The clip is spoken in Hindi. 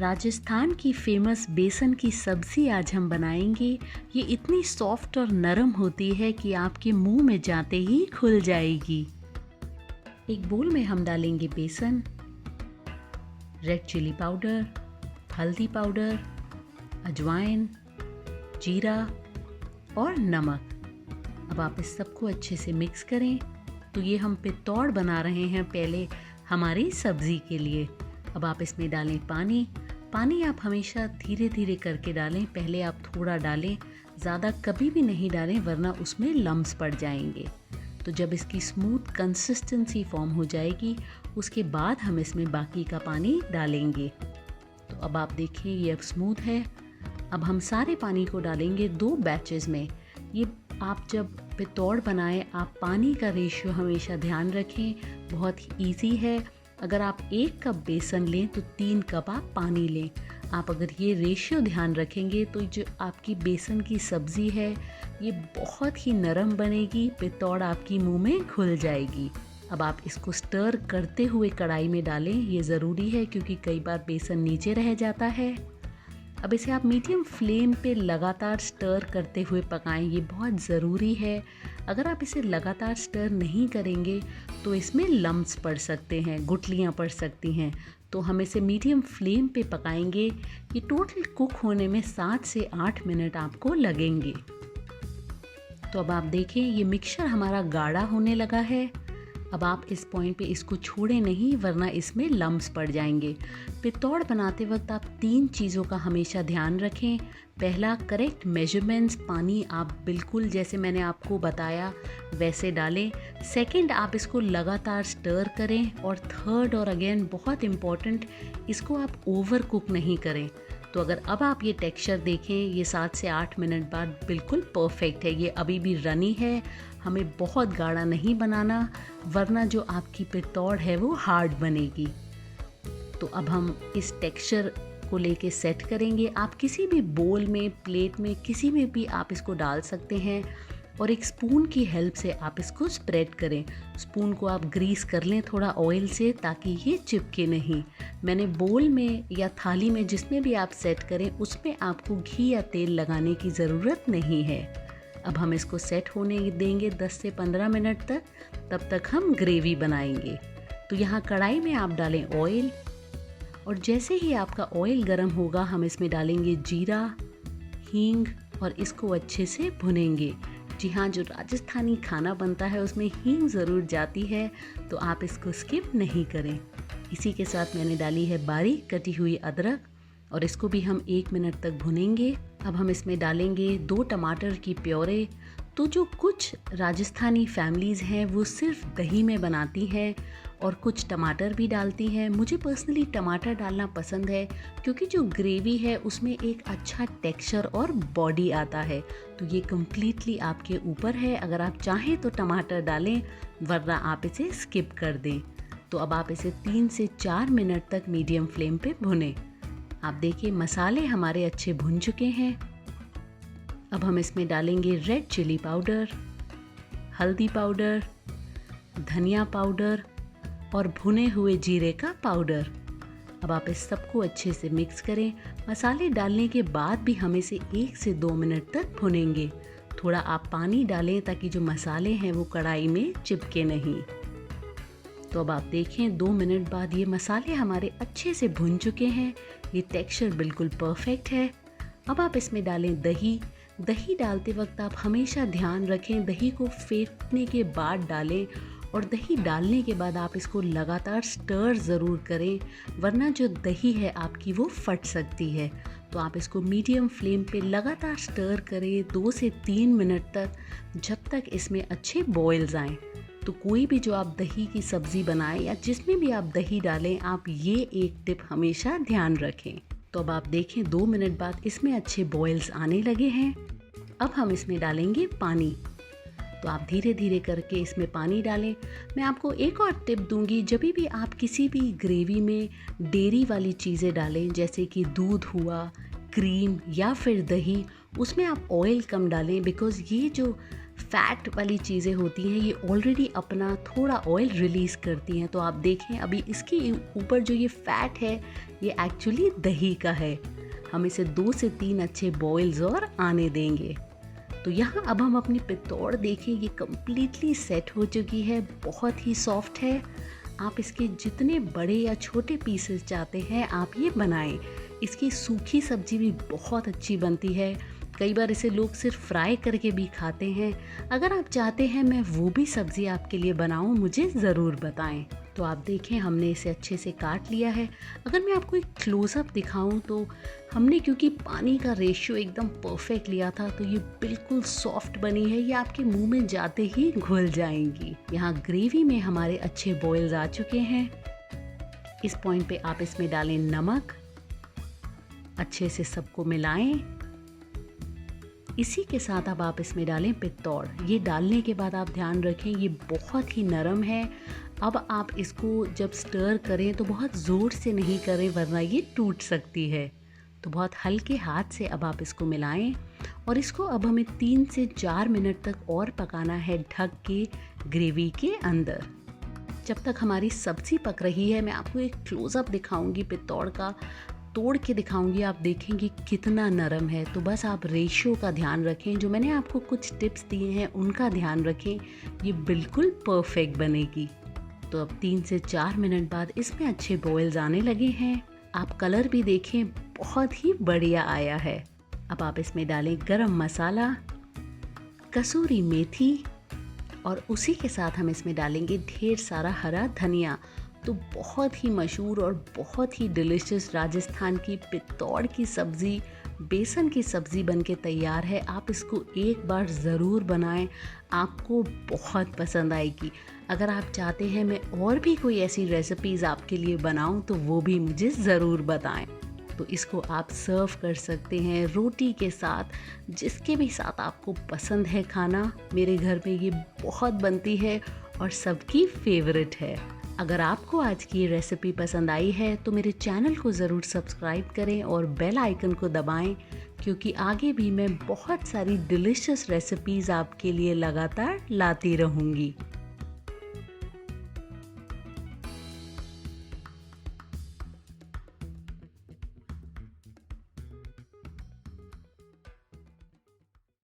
राजस्थान की फेमस बेसन की सब्ज़ी आज हम बनाएंगे। ये इतनी सॉफ्ट और नरम होती है कि आपके मुंह में जाते ही खुल जाएगी। एक बोल में हम डालेंगे बेसन, रेड चिली पाउडर, हल्दी पाउडर, अजवाइन, जीरा और नमक। अब आप इस सबको अच्छे से मिक्स करें। तो ये हम पितौड़ बना रहे हैं पहले हमारी सब्ज़ी के लिए। अब आप इसमें डालें पानी। पानी आप हमेशा धीरे धीरे करके डालें। पहले आप थोड़ा डालें, ज़्यादा कभी भी नहीं डालें वरना उसमें लम्स पड़ जाएंगे। तो जब इसकी स्मूथ कंसिस्टेंसी फॉर्म हो जाएगी उसके बाद हम इसमें बाकी का पानी डालेंगे। तो अब आप देखिए ये अब स्मूथ है। अब हम सारे पानी को डालेंगे 2 बैचेस में। ये आप जब पितौड़ बनाएं आप पानी का रेशियो हमेशा ध्यान रखें। बहुत ही ईजी है। अगर आप 1 कप बेसन लें तो 3 कप आप पानी लें। आप अगर ये रेशियो ध्यान रखेंगे तो जो आपकी बेसन की सब्ज़ी है ये बहुत ही नरम बनेगी। पितौड़ आपकी मुंह में घुल जाएगी। अब आप इसको स्टर करते हुए कढ़ाई में डालें, ये ज़रूरी है क्योंकि कई बार बेसन नीचे रह जाता है। अब इसे आप मीडियम फ्लेम पे लगातार स्टर करते हुए पकाएं, ये बहुत ज़रूरी है। अगर आप इसे लगातार स्टर नहीं करेंगे तो इसमें लम्स पड़ सकते हैं, गुठलियाँ पड़ सकती हैं। तो हम इसे मीडियम फ्लेम पे पकाएंगे। ये टोटल कुक होने में 7 से 8 मिनट आपको लगेंगे। तो अब आप देखें ये मिक्सचर हमारा गाढ़ा होने लगा है। अब आप इस पॉइंट पे इसको छोड़ें नहीं वरना इसमें लम्स पड़ जाएंगे। पितौड़ बनाते वक्त आप 3 चीज़ों का हमेशा ध्यान रखें। पहला, करेक्ट मेजरमेंट्स। पानी आप बिल्कुल जैसे मैंने आपको बताया वैसे डालें। सेकंड, आप इसको लगातार स्टर करें। और थर्ड और अगेन बहुत इम्पॉर्टेंट, इसको आप ओवर कुक नहीं करें। तो अगर अब आप ये टेक्सचर देखें, ये 7 से 8 मिनट बाद बिल्कुल परफेक्ट है। ये अभी भी रनी है, हमें बहुत गाढ़ा नहीं बनाना वरना जो आपकी पितौड़ है वो हार्ड बनेगी। तो अब हम इस टेक्सचर को लेके सेट करेंगे। आप किसी भी बोल में, प्लेट में, किसी में भी आप इसको डाल सकते हैं और एक स्पून की हेल्प से आप इसको स्प्रेड करें। स्पून को आप ग्रीस कर लें थोड़ा ऑयल से ताकि ये चिपके नहीं। मैंने बोल में या थाली में जिसमें भी आप सेट करें उसमें आपको घी या तेल लगाने की ज़रूरत नहीं है। अब हम इसको सेट होने देंगे 10 से 15 मिनट तक। तब तक हम ग्रेवी बनाएंगे। तो यहाँ कढ़ाई में आप डालें ऑयल और जैसे ही आपका ऑयल गर्म होगा हम इसमें डालेंगे जीरा, हींग और इसको अच्छे से भुनेंगे। जी हाँ, जो राजस्थानी खाना बनता है उसमें हींग ज़रूर जाती है तो आप इसको स्किप नहीं करें। इसी के साथ मैंने डाली है बारीक कटी हुई अदरक और इसको भी हम 1 मिनट तक भुनेंगे। अब हम इसमें डालेंगे 2 टमाटर की प्योरे। तो जो कुछ राजस्थानी फैमिलीज़ हैं वो सिर्फ दही में बनाती हैं और कुछ टमाटर भी डालती हैं। मुझे पर्सनली टमाटर डालना पसंद है क्योंकि जो ग्रेवी है उसमें एक अच्छा टेक्सचर और बॉडी आता है। तो ये कम्प्लीटली आपके ऊपर है, अगर आप चाहें तो टमाटर डालें वरना आप इसे स्किप कर दें। तो अब आप इसे 3 से 4 मिनट तक मीडियम फ्लेम पे भुनें। आप देखिए मसाले हमारे अच्छे भुन चुके हैं। अब हम इसमें डालेंगे रेड चिली पाउडर, हल्दी पाउडर, धनिया पाउडर और भुने हुए जीरे का पाउडर। अब आप इस सबको अच्छे से मिक्स करें। मसाले डालने के बाद भी हम इसे 1 से 2 मिनट तक भुनेंगे। थोड़ा आप पानी डालें ताकि जो मसाले हैं वो कढ़ाई में चिपके नहीं। तो अब आप देखें 2 मिनट बाद ये मसाले हमारे अच्छे से भुन चुके हैं। ये टेक्सचर बिल्कुल परफेक्ट है। अब आप इसमें डालें दही। दही डालते वक्त आप हमेशा ध्यान रखें दही को फेंटने के बाद डालें और दही डालने के बाद आप इसको लगातार स्टर ज़रूर करें वरना जो दही है आपकी वो फट सकती है। तो आप इसको मीडियम फ्लेम पे लगातार स्टर करें 2 से 3 मिनट तक जब तक इसमें अच्छे बॉयल्स आएँ। तो कोई भी जो आप दही की सब्ज़ी बनाएं या जिसमें भी आप दही डालें आप ये एक टिप हमेशा ध्यान रखें। तो अब आप देखें 2 मिनट बाद इसमें अच्छे बॉयल्स आने लगे हैं। अब हम इसमें डालेंगे पानी। तो आप धीरे धीरे करके इसमें पानी डालें। मैं आपको एक और टिप दूंगी, जब भी आप किसी भी ग्रेवी में डेयरी वाली चीज़ें डालें जैसे कि दूध हुआ, क्रीम या फिर दही, उसमें आप ऑयल कम डालें बिकॉज़ ये जो फैट वाली चीज़ें होती हैं ये ऑलरेडी अपना थोड़ा ऑयल रिलीज़ करती हैं। तो आप देखें अभी इसके ऊपर जो ये फैट है ये एक्चुअली दही का है। हम इसे 2 से 3 अच्छे बॉयल्स और आने देंगे। तो यहाँ अब हम अपनी पित्तौड़ देखें, ये कम्प्लीटली सेट हो चुकी है, बहुत ही सॉफ्ट है। आप इसके जितने बड़े या छोटे पीसेस चाहते हैं आप ये बनाएं। इसकी सूखी सब्जी भी बहुत अच्छी बनती है, कई बार इसे लोग सिर्फ फ्राई करके भी खाते हैं। अगर आप चाहते हैं मैं वो भी सब्ज़ी आपके लिए बनाऊं, मुझे ज़रूर बताएं। तो आप देखें हमने इसे अच्छे से काट लिया है। अगर मैं आपको एक क्लोज़अप दिखाऊं तो हमने क्योंकि पानी का रेशियो एकदम परफेक्ट लिया था तो ये बिल्कुल सॉफ्ट बनी है, ये आपके मुंह में जाते ही घुल जाएंगी। यहाँ ग्रेवी में हमारे अच्छे बॉयल्स आ चुके हैं। इस पॉइंट पे आप इसमें डालें नमक, अच्छे से सबको मिलाएं। इसी के साथ अब आप इसमें डालें पित्तौड़। ये डालने के बाद आप ध्यान रखें ये बहुत ही नरम है। अब आप इसको जब स्टर करें तो बहुत ज़ोर से नहीं करें वरना ये टूट सकती है। तो बहुत हल्के हाथ से अब आप इसको मिलाएं और इसको अब हमें 3 से 4 मिनट तक और पकाना है ढक के ग्रेवी के अंदर। जब तक हमारी सब्ज़ी पक रही है मैं आपको एक क्लोज़अप दिखाऊंगी पित्तौड़ का, तोड़ के दिखाऊंगी। आप देखेंगे कितना नरम है। तो बस आप रेशियो का ध्यान रखें, जो मैंने आपको कुछ टिप्स दिए हैं उनका ध्यान रखें, ये बिल्कुल परफेक्ट बनेगी। तो अब 3 से 4 मिनट बाद इसमें अच्छे बॉयल्स आने लगे हैं। आप कलर भी देखें बहुत ही बढ़िया आया है। अब आप इसमें डालें गरम मसाला, कसूरी मेथी और उसी के साथ हम इसमें डालेंगे ढेर सारा हरा धनिया। तो बहुत ही मशहूर और बहुत ही डिलीशियस राजस्थान की पित्तौड़ की सब्ज़ी, बेसन की सब्ज़ी बनके तैयार है। आप इसको एक बार ज़रूर बनाएं, आपको बहुत पसंद आएगी। अगर आप चाहते हैं मैं और भी कोई ऐसी रेसिपीज़ आपके लिए बनाऊं तो वो भी मुझे ज़रूर बताएं। तो इसको आप सर्व कर सकते हैं रोटी के साथ, जिसके भी साथ आपको पसंद है खाना। मेरे घर में ये बहुत बनती है और सबकी फेवरेट है। अगर आपको आज की ये रेसिपी पसंद आई है तो मेरे चैनल को ज़रूर सब्सक्राइब करें और बेल आइकन को दबाएं, क्योंकि आगे भी मैं बहुत सारी डिलीशियस रेसिपीज़ आपके लिए लगातार लाती रहूँगी।